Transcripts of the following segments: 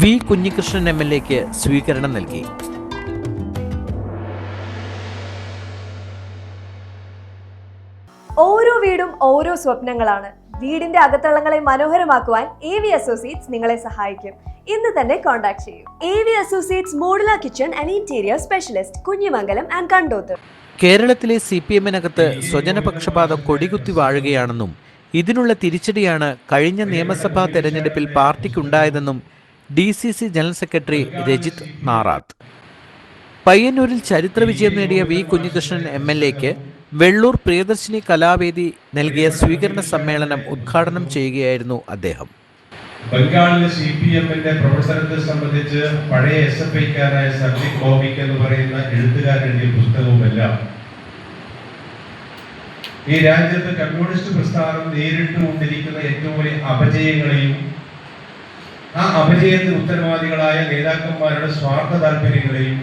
V Kunhikrishnan MLAക്ക് സ്വീകരണം നൽകി. ഓരോ വീടും ഓരോ സ്വപ്നങ്ങളാണ്. വീടിന്റെ അകത്തളങ്ങളെ മനോഹരമാക്കുവാൻ AV അസോസിയേറ്റ്സ് നിങ്ങളെ സഹായിക്കും. ഇന്ന് തന്നെ കോൺടാക്ട് ചെയ്യൂ. AV associates modular kitchen and interior specialist, Kunhimangalam and Kandoth. കേരളത്തിലെ CPM-നകത്ത് സ്വജനപക്ഷപാതം കൊടികുത്തി വാഴുകയാണെന്നും ഇതിനുള്ള തിരിച്ചടിയാണ് കഴിഞ്ഞ നിയമസഭാ തെരഞ്ഞെടുപ്പിൽ പാർട്ടിക്കുണ്ടായതെന്നും DCC general secretary Rajith Narath. പയ്യന്നൂരിൽ ചരിത്ര വിജയം നേടിയ വി കുഞ്ഞികൃഷ്ണൻ MLAക്ക് വെള്ളൂർ പ്രിയദർശിനി കലാവേദി നൽകിയ സ്വീകരണ സമ്മേളനം ഉദ്ഘാടനം ചെയ്യുകയായിരുന്നു അദ്ദേഹം. ബംഗാളിലെ CPM-ന്റെ പ്രവർത്തനത്തെ സംബന്ധിച്ച് പഴയ SFI-ക്കാരായ സബ്ജിക് ബോബിക് എന്ന് പറയുന്ന എഴുത്തുകാരൻ എഴുതിയ പുസ്തകവുമെല്ലാം ഈ രാജ്യത്ത് കമ്മ്യൂണിസ്റ്റ് പ്രസ്ഥാനം നേരിട്ടുകൊണ്ടിരിക്കുന്ന ഏറ്റവും വലിയ അപജയങ്ങളെയും ആ അപജയത്തിന് ഉത്തരവാദികളായ നേതാക്കന്മാരുടെ സ്വാർത്ഥ താല്പര്യങ്ങളെയും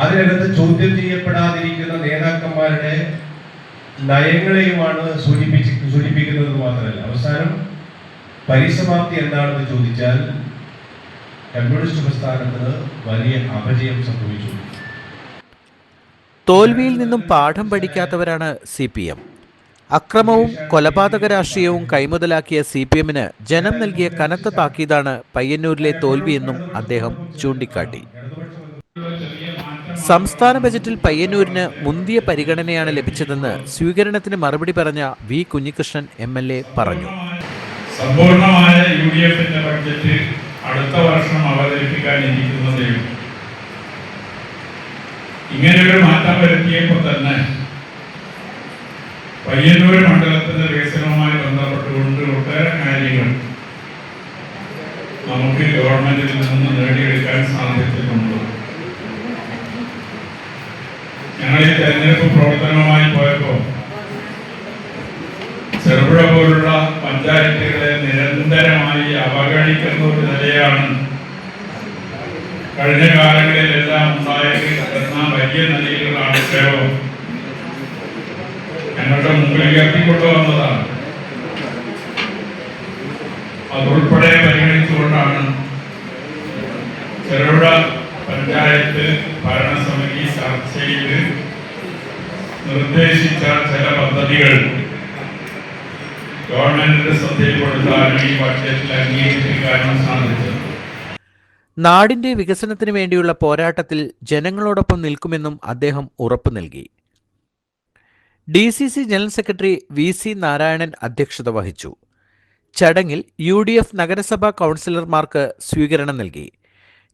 അതിനകത്ത് ചോദ്യം ചെയ്യപ്പെടാതിരിക്കുന്ന നേതാക്കന്മാരുടെ നയങ്ങളെയുമാണ് സൂചിപ്പിക്കുന്നത് മാത്രമല്ല, അവസാനം പരിസമാപ്തി എന്താണെന്ന് ചോദിച്ചാൽ കമ്മ്യൂണിസ്റ്റ് പ്രസ്ഥാനത്തിന് വലിയ അപജയം സംഭവിച്ചു. തോൽവിയിൽ നിന്നും പാഠം പഠിക്കാത്തവരാണ് CPM. അക്രമവും കൊലപാതക രാഷ്ട്രീയവും കൈമുതലാക്കിയ CPM-ന് ജനം നൽകിയ കനത്ത താക്കീതാണ് പയ്യന്നൂരിലെ തോൽവിയെന്നും അദ്ദേഹം ചൂണ്ടിക്കാട്ടി. സംസ്ഥാന ബജറ്റിൽ പയ്യന്നൂരിന് മുന്തിയ പരിഗണനയാണ് ലഭിച്ചതെന്ന് സ്വീകരണത്തിന് മറുപടി പറഞ്ഞ വി കുഞ്ഞികൃഷ്ണൻ MLA പറഞ്ഞു. സമ്പൂർണമായ UDF-ന്റെ ബഡ്ജറ്റ് അടുത്ത വർഷം അവതരിപ്പിക്കാനിരിക്കുന്നതേയും ഇങ്ങനെയൊരു മാറ്റം വരുത്തിയപ്പോൾ തന്നെ പയ്യന്നൂർ മണ്ഡലത്തിന്റെ വികസനവുമായി ബന്ധപ്പെട്ടുകൊണ്ട് ഒട്ടേറെ കാര്യങ്ങൾ നമുക്ക് ഗവൺമെന്റിൽ നിന്ന് നേടിയെടുക്കാൻ സാധിച്ചിട്ടുണ്ട്. ഞങ്ങൾ ഈ തെരഞ്ഞെടുപ്പ് പ്രവർത്തനവുമായി പോയപ്പോൾ ചെറുപുഴ പോലുള്ള പഞ്ചായത്തുകളെ നിരന്തരമായി അവഗണിക്കുന്ന ഒരു നിലയാണ് കഴിഞ്ഞ കാലങ്ങളിലെല്ലാം ഉണ്ടായത് എന്ന വലിയ നിലയിലുള്ള സേവം ഞങ്ങളുടെ മുമ്പിൽ ഉയർത്തിക്കൊണ്ടുവന്നതാണ്. അതുൾപ്പെടെ പരിഗണിച്ചുകൊണ്ടാണ് ചെറുപുഴ പഞ്ചായത്ത് ഭരണസമിതി ചർച്ചയിൽ നിർദ്ദേശിച്ച ചില പദ്ധതികൾ ഗവൺമെന്റിന്റെ ശ്രദ്ധയിൽപ്പെടുത്താനും ഈ ബഡ്ജറ്റിൽ അംഗീകരിക്കാനും സാധിച്ചത്. നാടിന്റെ വികസനത്തിന് വേണ്ടിയുള്ള പോരാട്ടത്തിൽ ജനങ്ങളോടൊപ്പം നിൽക്കുമെന്നും അദ്ദേഹം ഉറപ്പു നൽകി. DCC general secretary VC Narayanan അധ്യക്ഷത വഹിച്ചു. ചടങ്ങിൽ UDF നഗരസഭാ കൗൺസിലർമാർക്ക് സ്വീകരണം നൽകി.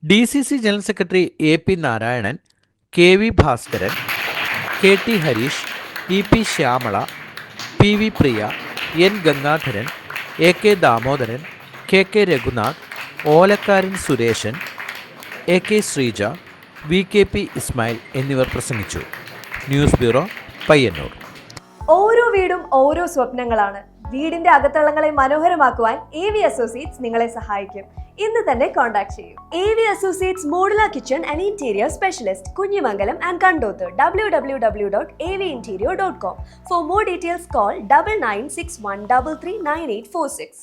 DCC general secretary AP Narayanan, KV Bhaskaran, KT Harish, EP Shyamala, PV Priya, N Gangadharan, AK Damodaran, KK Raghunath, Olakkaran Suresan, AK Sreeja, VKP Ismail എന്നിവർ പ്രസംഗിച്ചു. News bureau, Payyanur. ഓരോ വീടും ഓരോ സ്വപ്നങ്ങളാണ്. വീടിന്റെ അകത്തളങ്ങളെ മനോഹരമാക്കുവാൻ AV അസോസിയേറ്റ്സ് നിങ്ങളെ സഹായിക്കും. ഇന്ന് തന്നെ കോൺടാക്ട് ചെയ്യൂ. AV associates modular kitchen and interior specialist, Kunhimangalam and Kandoth. www.avinterior.com. For more details, call 9961339846.